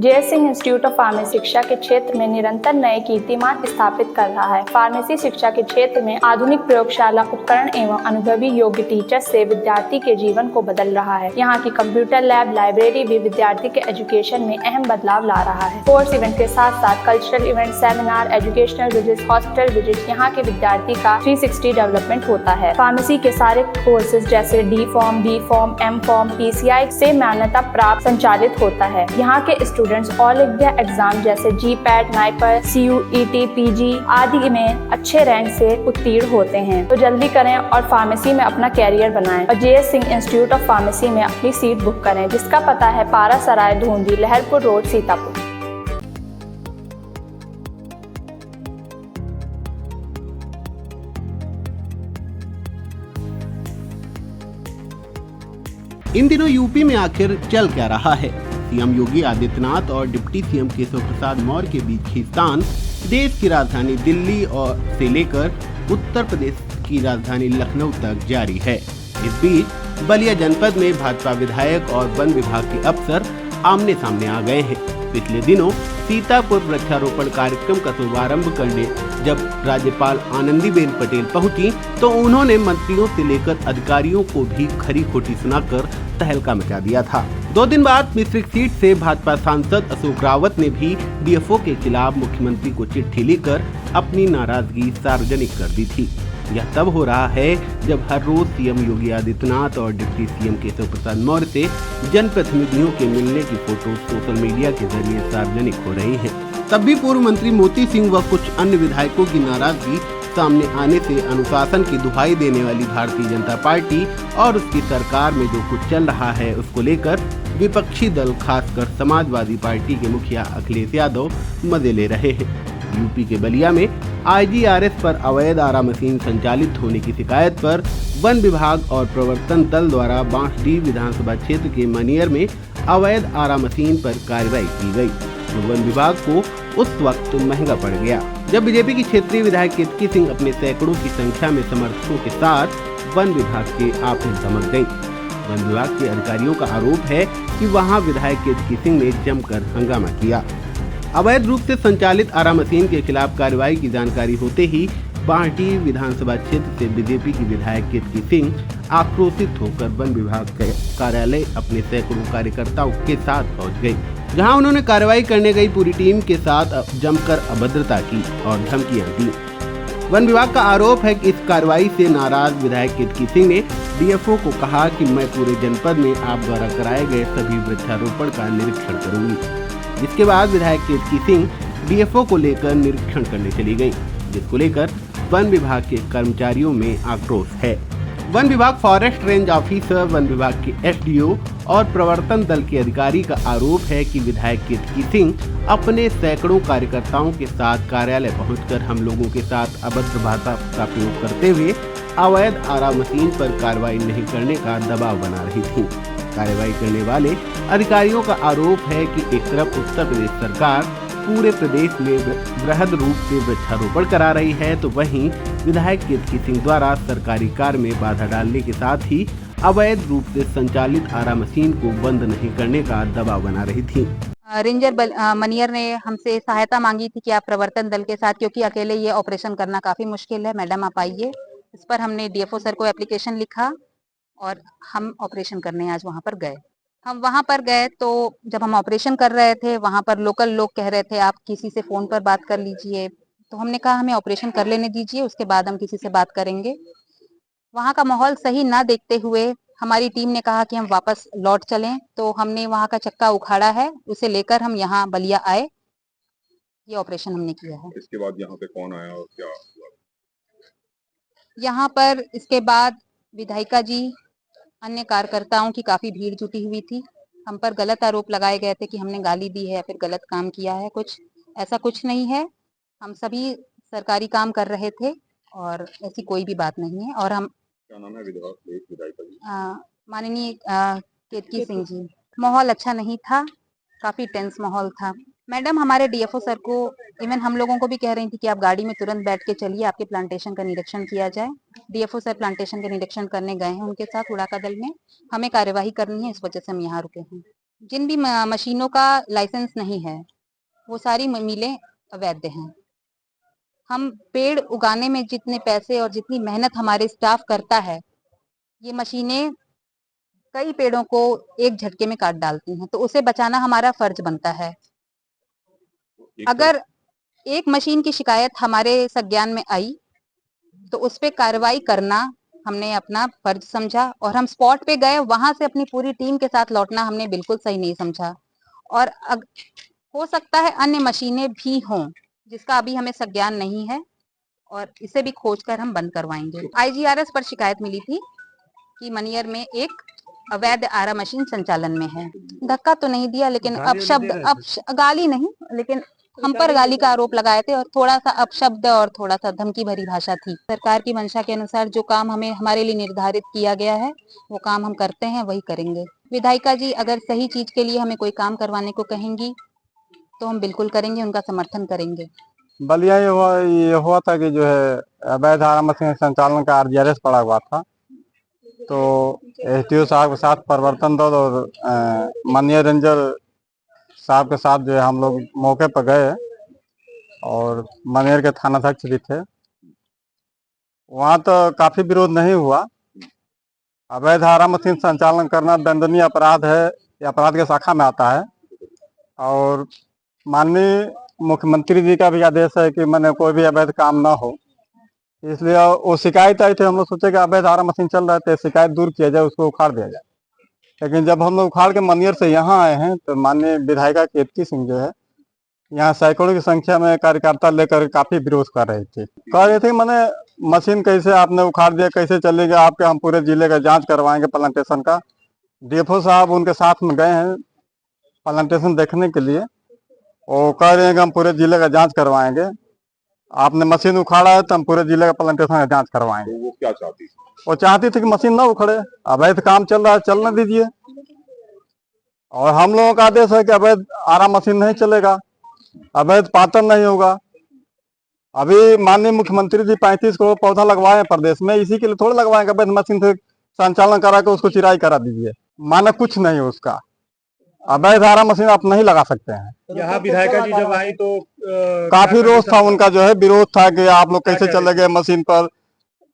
JS. Singh institute of pharmacy शिक्षा के क्षेत्र में निरंतर नए कीर्तिमान स्थापित कर रहा है। फार्मेसी शिक्षा के क्षेत्र में आधुनिक प्रयोगशाला उपकरण एवं अनुभवी योग्य टीचर्स से विद्यार्थी के जीवन को बदल रहा है। यहाँ की कंप्यूटर लैब लाइब्रेरी भी विद्यार्थी के एजुकेशन में अहम बदलाव ला रहा है। कोर्स इवेंट के साथ साथ cultural event, seminar, educational visit, hospital visit, यहाँ के विद्यार्थी का 360 डेवलपमेंट होता है। फार्मेसी के सारे कोर्सेज जैसे D form, B form, M form, PCI से मान्यता प्राप्त संचालित होता है। यहाँ के स्टूडेंट्स ऑल इंडिया एग्जाम जैसे GPAT, NIPER, CUET, PG आदि में अच्छे रैंक से उत्तीर्ण होते हैं। तो जल्दी करें और फार्मेसी में अपना कैरियर बनाएं और JS. Singh institute of pharmacy में अपनी सीट बुक करें, जिसका पता है पारा सराय, धूंधी, लहरपुर रोड, सीतापुर। इन दिनों यूपी में आखिर चल क्या रहा है? सीएम योगी आदित्यनाथ और डिप्टी सीएम केशव प्रसाद मौर्य के बीच खींचतान देश की राजधानी दिल्ली और से लेकर उत्तर प्रदेश की राजधानी लखनऊ तक जारी है। इस बीच बलिया जनपद में भाजपा विधायक और वन विभाग के अफसर आमने सामने आ गए हैं। पिछले दिनों सीतापुर वृक्षारोपण कार्यक्रम का शुभारंभ करने जब राज्यपाल आनंदीबेन पटेल पहुंची तो उन्होंने मंत्रियों से लेकर अधिकारियों को भी खरी खोटी सुनाकर तहलका मचा दिया था। 2 दिन बाद मिश्रिख सीट से भाजपा सांसद अशोक रावत ने भी DFO के खिलाफ मुख्यमंत्री को चिट्ठी लिखकर अपनी नाराजगी सार्वजनिक कर दी थी। यह तब हो रहा है जब हर रोज सीएम योगी आदित्यनाथ और डिप्टी सीएम केशव प्रसाद मौर्य से जनप्रतिनिधियों के मिलने की फोटो सोशल मीडिया के जरिए सार्वजनिक हो रही है। तब भी पूर्व मंत्री मोती सिंह व कुछ अन्य विधायकों की नाराजगी सामने आने से अनुशासन की दुहाई देने वाली भारतीय जनता पार्टी और उसकी सरकार में जो कुछ चल रहा है उसको लेकर विपक्षी दल खासकर समाजवादी पार्टी के मुखिया अखिलेश यादव मजे ले रहे हैं। यूपी के बलिया में IGRS पर अवैध आरा मशीन संचालित होने की शिकायत पर वन विभाग और प्रवर्तन दल द्वारा बांसडीह विधानसभा क्षेत्र के मनियर में अवैध आरा मशीन पर कार्रवाई की गई, तो वन विभाग को उस वक्त महंगा पड़ गया जब बीजेपी की क्षेत्रीय विधायक केतकी सिंह अपने सैकड़ों की संख्या में समर्थकों के साथ वन विभाग के ऑफिस धमक गयी। वन विभाग के अधिकारियों का आरोप है कि वहां विधायक केतकी सिंह ने जमकर हंगामा किया। अवैध रूप से संचालित आरा मशीन के खिलाफ कार्रवाई की जानकारी होते ही बांसडीह विधानसभा क्षेत्र से बीजेपी की विधायक केतकी सिंह आक्रोशित होकर वन विभाग के कार्यालय अपने सैकड़ों कार्यकर्ताओं के साथ पहुंच गई, जहां उन्होंने कार्रवाई करने गई पूरी टीम के साथ जमकर अभद्रता की और धमकियां दी। वन विभाग का आरोप है कि इस कार्रवाई से नाराज विधायक केतकी सिंह ने DFO को कहा कि मैं पूरे जनपद में आप द्वारा कराए गए सभी वृक्षारोपण का निरीक्षण करूंगी। जिसके बाद विधायक केतकी सिंह DFO को लेकर निरीक्षण करने चली गयी, जिसको लेकर वन विभाग के कर्मचारियों में आक्रोश है। वन विभाग फॉरेस्ट रेंज ऑफिसर, वन विभाग के SDO और प्रवर्तन दल के अधिकारी का आरोप है कि विधायक केतकी सिंह अपने सैकड़ों कार्यकर्ताओं के साथ कार्यालय पहुंचकर हम लोगों के साथ अभद्र भाषा का प्रयोग करते हुए अवैध आरा मशीन पर कार्रवाई नहीं करने का दबाव बना रही थी। कार्रवाई करने वाले अधिकारियों का आरोप है कि एक तरफ उत्तर प्रदेश सरकार पूरे प्रदेश में वृहद रूप से वृक्षारोपण करा रही है, तो वहीं विधायक केतकी सिंह द्वारा सरकारी कार्य में बाधा डालने के साथ ही अवैध रूप से संचालित आरा मशीन को बंद नहीं करने का दबाव बना रही थी। रेंजर मनियर ने हमसे सहायता मांगी थी कि आप प्रवर्तन दल के साथ, क्योंकि अकेले ये ऑपरेशन करना काफी मुश्किल है, मैडम आप आइए। इस पर हमने DFO सर को एप्लीकेशन लिखा और हम ऑपरेशन करने आज वहां पर गए। हम वहां पर गए तो जब हम ऑपरेशन कर रहे थे वहां पर लोकल लोग कह रहे थे आप किसी से फोन पर बात कर लीजिए, तो हमने कहा हमें ऑपरेशन कर लेने दीजिए, उसके बाद हम किसी से बात करेंगे। वहां का माहौल सही ना देखते हुए हमारी टीम ने कहा कि हम वापस लौट चलें, तो हमने वहां का चक्का उखाड़ा है, उसे लेकर हम यहाँ बलिया आए, ये ऑपरेशन हमने किया है। इसके बाद यहाँ पे कौन आया और क्या हुआ? यहाँ पर इसके बाद विधायिका जी, अन्य कार्यकर्ताओं की काफी भीड़ जुटी हुई थी। हम पर गलत आरोप लगाए गए थे कि हमने गाली दी है या फिर गलत काम किया है। कुछ ऐसा कुछ नहीं है, हम सभी सरकारी काम कर रहे थे और ऐसी कोई भी बात नहीं है। और हम क्या नाम है विधायिका जी? माननीय केतकी सिंह जी। माहौल अच्छा नहीं था, काफी टेंस माहौल था। मैडम हमारे DFO सर को, इवन हम लोगों को भी कह रही थी कि आप गाड़ी में तुरंत बैठ के चलिए, आपके प्लांटेशन का निरीक्षण किया जाए। DFO सर प्लांटेशन का निरीक्षण करने गए हैं उनके साथ उड़ाका दल में, हमें कार्यवाही करनी है, इस वजह से हम यहाँ रुके हैं। जिन भी मशीनों का लाइसेंस नहीं है वो सारी मिलें अवैध हैं। हम पेड़ उगाने में जितने पैसे और जितनी मेहनत हमारे स्टाफ करता है, ये मशीनें कई पेड़ों को एक झटके में काट डालती हैं, तो उसे बचाना हमारा फर्ज बनता है। अगर एक मशीन की शिकायत हमारे संज्ञान में आई तो उस पे कार्रवाई करना हमने अपना फर्ज समझा, और हम स्पॉट पे गए, वहां से अपनी पूरी टीम के साथ लौटना हमने बिल्कुल सही नहीं समझा। और हो सकता है अन्य मशीनें भी हों जिसका अभी हमें संज्ञान नहीं है, और इसे भी खोज कर हम बंद करवाएंगे। IGRS पर शिकायत मिली थी कि मनियर में एक अवैध आरा मशीन संचालन में है। धक्का तो नहीं दिया, लेकिन गाली नहीं, लेकिन हम पर गाली का आरोप लगाए थे, और थोड़ा सा अपशब्द और थोड़ा सा धमकी भरी भाषा थी। सरकार की मंशा के अनुसार जो काम हमारे लिए निर्धारित किया गया है वो काम हम करते हैं, वही करेंगे। विधायिका जी अगर सही चीज के लिए हमें कोई काम करवाने को कहेंगी तो हम बिल्कुल करेंगे, उनका समर्थन करेंगे। बलिया ये हुआ था कि जो है अवैध आरा मशीन संचालन का RGRS पड़ा हुआ था, तो SDO साहब के साथ प्रवर्तन दल और माननीय रेंजर साहब के साथ जो है हम लोग मौके पर गए, और मनेर के थानाध्यक्ष भी थे। वहाँ तो काफी विरोध नहीं हुआ। अवैध आरा मशीन संचालन करना दंडनीय अपराध है, ये अपराध के शाखा में आता है, और माननीय मुख्यमंत्री जी का भी आदेश है कि मैंने कोई भी अवैध काम ना हो, इसलिए वो शिकायत आई थी। हम लोग सोचे कि अवैध आरा मशीन चल रहा है, शिकायत दूर किया जाए, उसको उखाड़ दिया जाए। लेकिन जब हम लोग उखाड़ के मनियर से यहाँ आए हैं तो माननीय विधायिका केतकी सिंह जो है यहाँ सैकड़ों की संख्या में कार्यकर्ता लेकर काफी विरोध कर रहे थे। कह रहे थे मैंने मशीन कैसे आपने उखाड़ दिया, कैसे चलेगा आपके, हम पूरे जिले का जांच करवाएंगे प्लांटेशन का। DFO साहब उनके साथ में गए हैं प्लांटेशन देखने के लिए, वो कह रहे हैं कि हम पूरे जिले का जांच करवाएंगे, आपने मशीन उखाड़ा है तो हम पूरे जिले का प्लांटेशन का जांच करवाएंगे। वो क्या चाहती थी? वो चाहती थी कि मशीन ना उखड़े, अवैध काम चल रहा है, चलने दीजिए। और हम लोगों का आदेश है कि अवैध आरा मशीन नहीं चलेगा, अवैध पातन नहीं होगा। अभी माननीय मुख्यमंत्री जी 35 करोड़ पौधा लगवाए हैं प्रदेश में, इसी के लिए थोड़े लगवाएंगे अवैध मशीन से संचालन करा के उसको चिराई करा दीजिए। माना कुछ नहीं है उसका, अवैध आरा मशीन आप नहीं लगा सकते हैं। यहाँ विधायिका जी जब आई तो काफी रोष था उनका, जो है विरोध था कि आप लोग कैसे चले गए मशीन पर।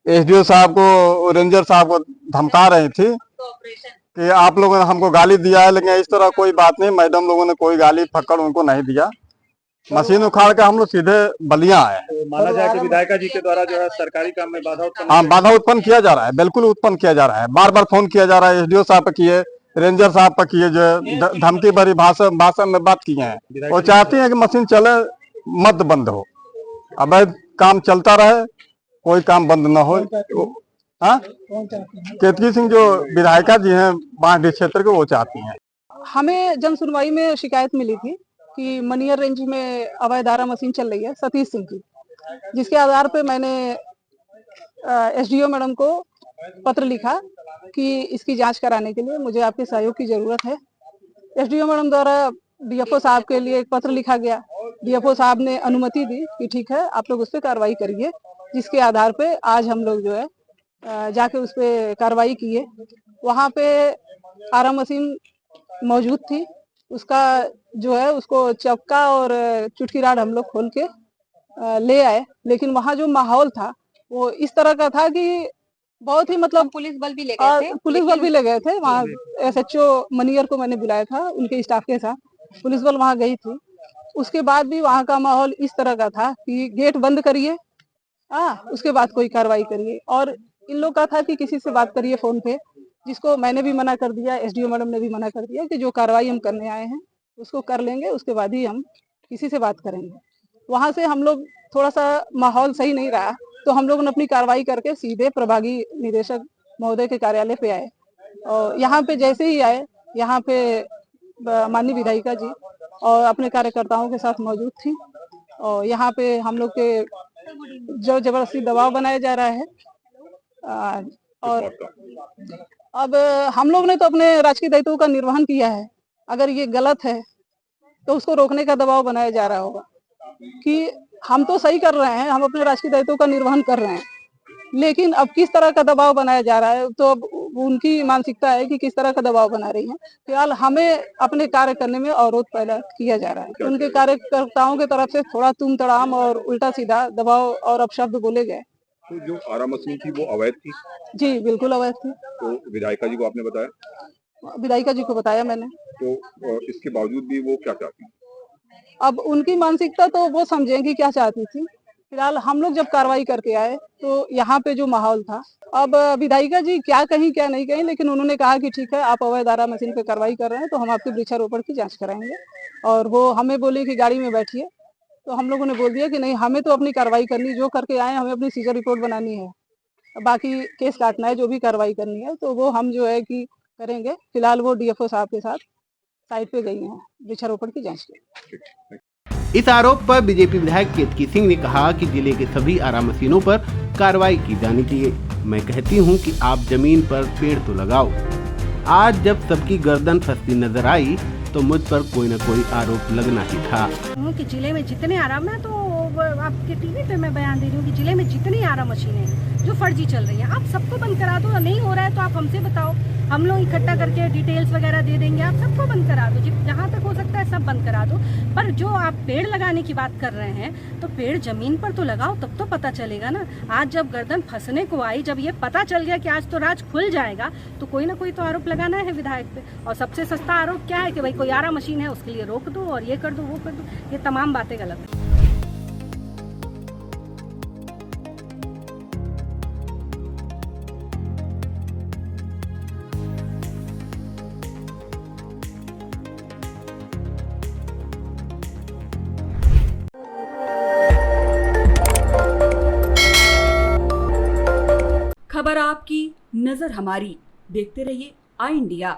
SDO साहब को, रेंजर साहब को धमका रही थी कि आप लोगों ने हमको गाली दिया है, लेकिन इस तरह कोई बात नहीं, मैडम लोगों ने कोई गाली फक्कड़ उनको नहीं दिया। मशीन उखाड़ के हम लोग सीधे बलिया आए। तो माना जाए कि विधायिका जी के द्वारा जो है सरकारी काम में बाधा उत्पन्न, हाँ बाधा उत्पन्न किया जा रहा है, बिल्कुल उत्पन्न किया जा रहा है। बार बार फोन किया जा रहा है, SDO साहब पर किए, रेंजर साहब पर किए, जो धमकी भरी भाषा में बात किए हैं। वो चाहती है कि मशीन चले, मत बंद हो, अवैध काम चलता रहे, कोई काम बंद न हो। हाँ, केतकी सिंह जो विधायिका जी हैं बांसडीह क्षेत्र के, वो चाहती हैं। हमें जन सुनवाई में शिकायत मिली थी कि मनियर रेंज में अवैध आरा मशीन चल रही है सतीश सिंह की, जिसके आधार पे मैंने SDO मैडम को पत्र लिखा कि इसकी जांच कराने के लिए मुझे आपके सहयोग की जरूरत है। SDO मैडम द्वारा DFO साहब के लिए एक पत्र लिखा गया। DFO साहब ने अनुमति दी कि ठीक है आप लोग उस पर कार्रवाई करिए, जिसके आधार पे आज हम लोग जो है जाके उस पर कार्रवाई किए। वहाँ पे आरा मशीन मौजूद थी, उसका जो है उसको चक्का और चुटकी राड हम लोग खोल के ले आए, लेकिन वहाँ जो माहौल था वो इस तरह का था कि बहुत ही मतलब पुलिस बल भी ले गए थे। पुलिस बल भी ले गए थे वहाँ। SHO मनियर को मैंने बुलाया था, उनके स्टाफ के साथ पुलिस बल वहाँ गई थी। उसके बाद भी वहाँ का माहौल इस तरह का था कि गेट बंद करिए, उसके बाद कोई कार्रवाई करिए। और इन लोग का था कि किसी से बात करिए फोन पे, जिसको मैंने भी मना कर दिया, SDO मैडम ने भी मना कर दिया कि जो कार्रवाई हम करने आए हैं उसको कर लेंगे, उसके बाद ही हम किसी से बात करेंगे। वहां से हम लोग थोड़ा सा माहौल सही नहीं रहा, तो हम लोगों ने अपनी कार्रवाई करके सीधे प्रभागी निदेशक महोदय के कार्यालय पे आए। और यहाँ पे जैसे ही आए, यहाँ पे माननीय विधायिका जी और अपने कार्यकर्ताओं के साथ मौजूद थी, और यहाँ पे हम लोग के जो जबरदस्ती दबाव बनाया जा रहा है। और अब हम लोग ने तो अपने राजकीय दायित्व का निर्वहन किया है, अगर ये गलत है तो उसको रोकने का दबाव बनाया जा रहा होगा कि हम तो सही कर रहे हैं, हम अपने राजकीय दायित्व का निर्वहन कर रहे हैं, लेकिन अब किस तरह का दबाव बनाया जा रहा है तो अब वो उनकी मानसिकता है कि किस तरह का दबाव बना रही है। फिलहाल हमें अपने कार्य करने में अवरोध पैदा किया जा रहा है। उनके कार्यकर्ताओं की तरफ से थोड़ा तुम तड़ाम और उल्टा सीधा दबाव और अपशब्द बोले गए। तो जो आरा मशीन थी वो अवैध थी, जी बिल्कुल अवैध थी। तो विधायिका जी को आपने बताया, विधायिका जी को बताया मैंने। तो इसके बावजूद भी वो क्या चाहती है? अब उनकी मानसिकता तो वो समझेंगी क्या चाहती थी। फिलहाल हम लोग जब कार्रवाई करके आए तो यहाँ पे जो माहौल था, अब विधायिका जी क्या कहीं क्या नहीं कहीं, लेकिन उन्होंने कहा कि ठीक है आप अवैध आरा मशीन पे कार्रवाई कर रहे हैं तो हम आपके वृक्षारोपण की जांच कराएंगे। और वो हमें बोले कि गाड़ी में बैठिए, तो हम लोगों ने बोल दिया कि नहीं, हमें तो अपनी कार्रवाई करनी, जो करके आए हमें अपनी सीजर रिपोर्ट बनानी है, बाकी केस काटना है, जो भी कार्रवाई करनी है तो वो हम जो है कि करेंगे। फिलहाल वो डीएफओ साहब के साथ साइट पे गई हैं वृक्षारोपण की जांच के। इस आरोप पर बीजेपी विधायक केतकी सिंह ने कहा कि जिले के सभी आरा मशीनों पर कार्रवाई की जानी चाहिए। मैं कहती हूं कि आप जमीन पर पेड़ तो लगाओ। आज जब सबकी गर्दन फंसती नजर आई तो मुझ पर कोई न कोई आरोप लगना ही था। कि जिले में जितने आराम है, तो आपके टीवी पे मैं बयान दे रही हूँ कि जिले में जितनी आरा मशीनें हैं जो फर्जी चल रही हैं, आप सबको बंद करा दो। नहीं हो रहा है तो आप हमसे बताओ, हम लोग इकट्ठा करके डिटेल्स वगैरह दे देंगे, आप सबको बंद करा दो। जहाँ तक हो सकता है सब बंद करा दो। पर जो आप पेड़ लगाने की बात कर रहे हैं, तो पेड़ जमीन पर तो लगाओ, तब तो पता चलेगा ना। आज जब गर्दन फंसने को आई, जब ये पता चल गया कि आज तो राज खुल जाएगा, तो कोई ना कोई तो आरोप लगाना है विधायक पे। और सबसे सस्ता आरोप क्या है कि भाई कोई आरा मशीन है उसके लिए रोक दो और ये कर दो वो कर दो। ये तमाम बातें गलत है। खबर आपकी, नजर हमारी। देखते रहिए आई इंडिया।